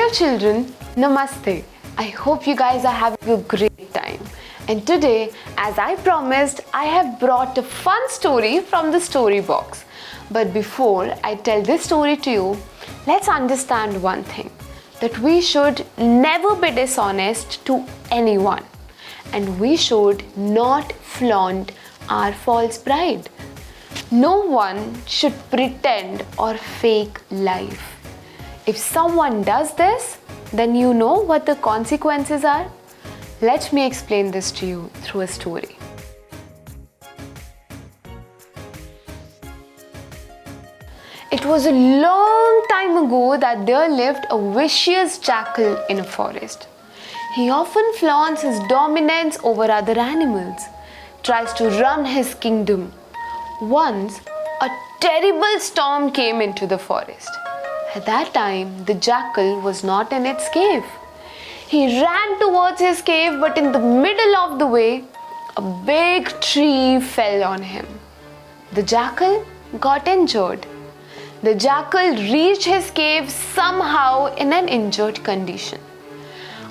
Hello children, Namaste. I hope you guys are having a great time. And today, as I promised, I have brought a fun story from the story box. But before I tell this story to you, let's understand one thing. That we should never be dishonest to anyone. And we should not flaunt our false pride. No one should pretend or fake life. If someone does this, then you know what the consequences are. Let me explain this to you through a story. It was a long time ago that there lived a vicious jackal in a forest. He often flaunts his dominance over other animals, tries to run his kingdom. Once, a terrible storm came into the forest. At that time, the jackal was not in its cave. He ran towards his cave, but in the middle of the way, a big tree fell on him. The jackal got injured. The jackal reached his cave somehow in an injured condition.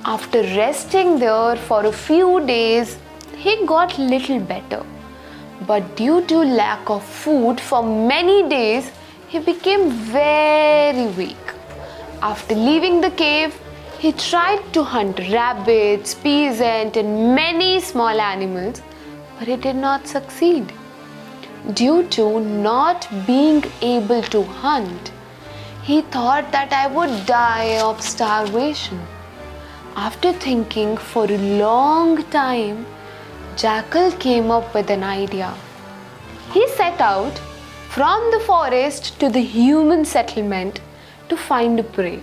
After resting there for a few days, he got little better. But due to lack of food for many days, he became very weak. After leaving the cave, he tried to hunt rabbits, peasants, and many small animals, but he did not succeed. Due to not being able to hunt, he thought that I would die of starvation. After thinking for a long time, Jackal came up with an idea. He set out from the forest to the human settlement to find a prey.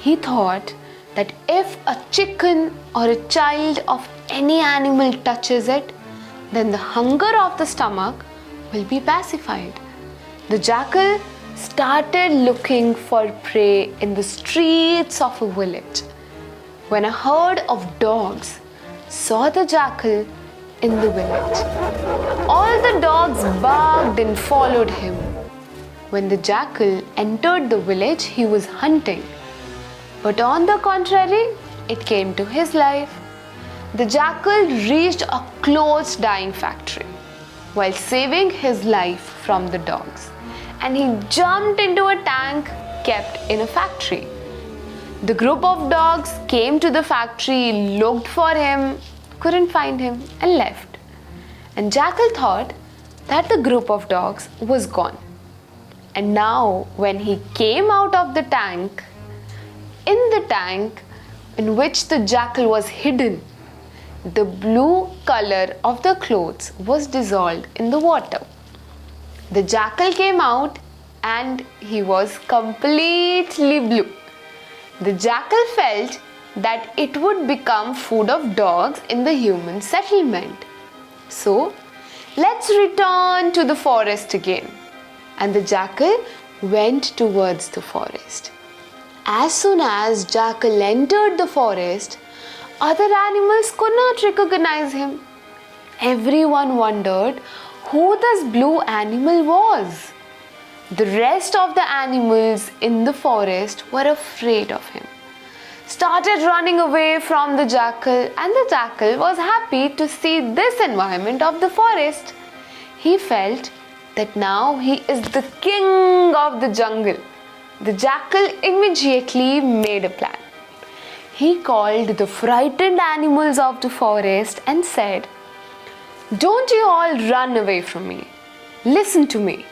He thought that if a chicken or a child of any animal touches it, then the hunger of the stomach will be pacified. The jackal started looking for prey in the streets of a village. When a herd of dogs saw the jackal in the village, all the dogs barked and followed him. When the jackal entered the village, he was hunting. But on the contrary, it came to his life. The jackal reached a close dyeing factory while saving his life from the dogs, and he jumped into a tank kept in a factory. The group of dogs came to the factory, looked for him, couldn't find him, and left. And Jackal thought that the group of dogs was gone. And now when he came out of the tank in which the jackal was hidden, the blue color of the clothes was dissolved in the water. The jackal came out and he was completely blue. The jackal felt that it would become food of dogs in the human settlement. So, let's return to the forest again. And the jackal went towards the forest. As soon as Jackal entered the forest, other animals could not recognize him. Everyone wondered who this blue animal was. The rest of the animals in the forest were afraid of him, started running away from the jackal, and the jackal was happy to see this environment of the forest. He felt that now he is the king of the jungle. The jackal immediately made a plan. He called the frightened animals of the forest and said, "Don't you all run away from me. Listen to me."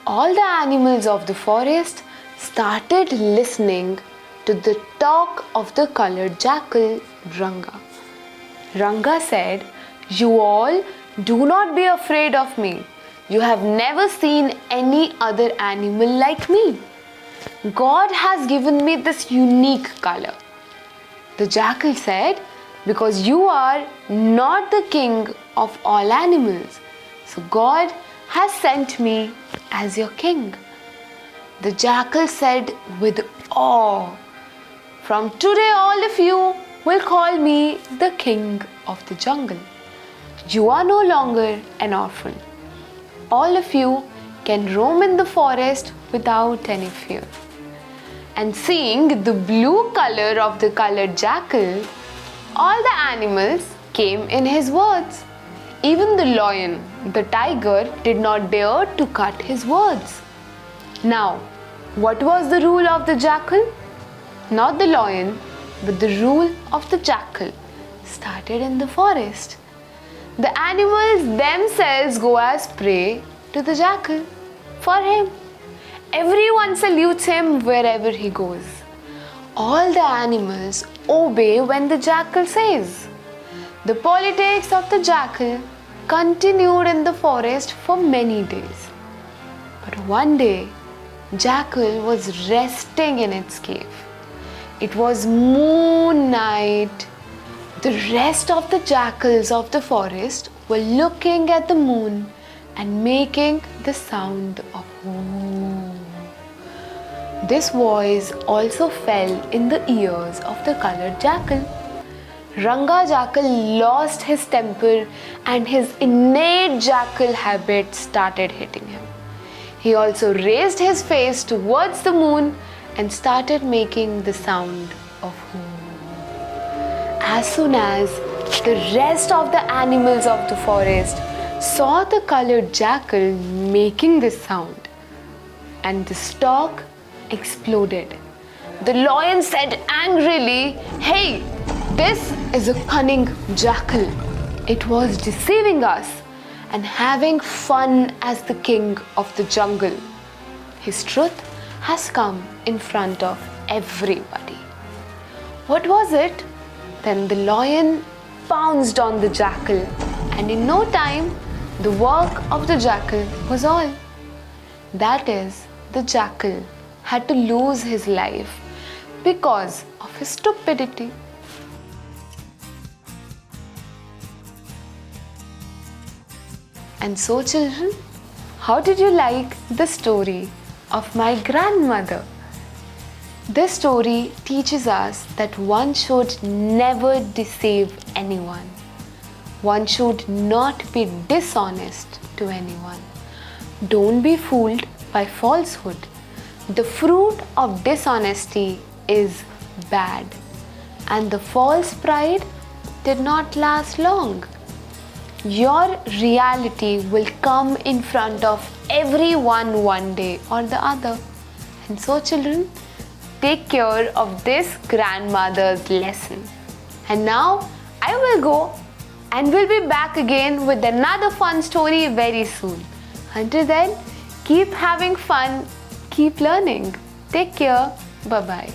All the animals of the forest started listening to the talk of the colored jackal, Ranga. Ranga said, "You all do not be afraid of me. You have never seen any other animal like me. God has given me this unique color." The jackal said, "Because you are not the king of all animals, so God has sent me as your king." The jackal said with awe, "From today all of you will call me the king of the jungle. You are no longer an orphan. All of you can roam in the forest without any fear." And seeing the blue color of the colored jackal, all the animals came in his words. Even the lion, the tiger, did not dare to cut his words. Now, what was the rule of the jackal? Not the lion, but the rule of the jackal started in the forest. The animals themselves go as prey to the jackal for him. Everyone salutes him wherever he goes. All the animals obey when the jackal says. The politics of the jackal continued in the forest for many days. But one day, Jackal was resting in its cave. It was moon night. The rest of the jackals of the forest were looking at the moon and making the sound of whoo. This voice also fell in the ears of the colored jackal. Ranga Jackal lost his temper and his innate jackal habit started hitting him. He also raised his face towards the moon and started making the sound of whoo. As soon as the rest of the animals of the forest saw the colored jackal making this sound, and the stalk exploded. The lion said angrily, "Hey, this is a cunning jackal. It was deceiving us and having fun as the king of the jungle. His truth has come in front of everybody." What was it? Then the lion pounced on the jackal, and in no time, the work of the jackal was all. That is, the jackal had to lose his life because of his stupidity. And so, children, how did you like the story of my grandmother? This story teaches us that one should never deceive anyone. One should not be dishonest to anyone. Don't be fooled by falsehood. The fruit of dishonesty is bad, and the false pride did not last long. Your reality will come in front of everyone one day or the other. And so, children, take care of this grandmother's lesson. And now I will go and we'll be back again with another fun story very soon. Until then, keep having fun, keep learning. Take care. Bye-bye.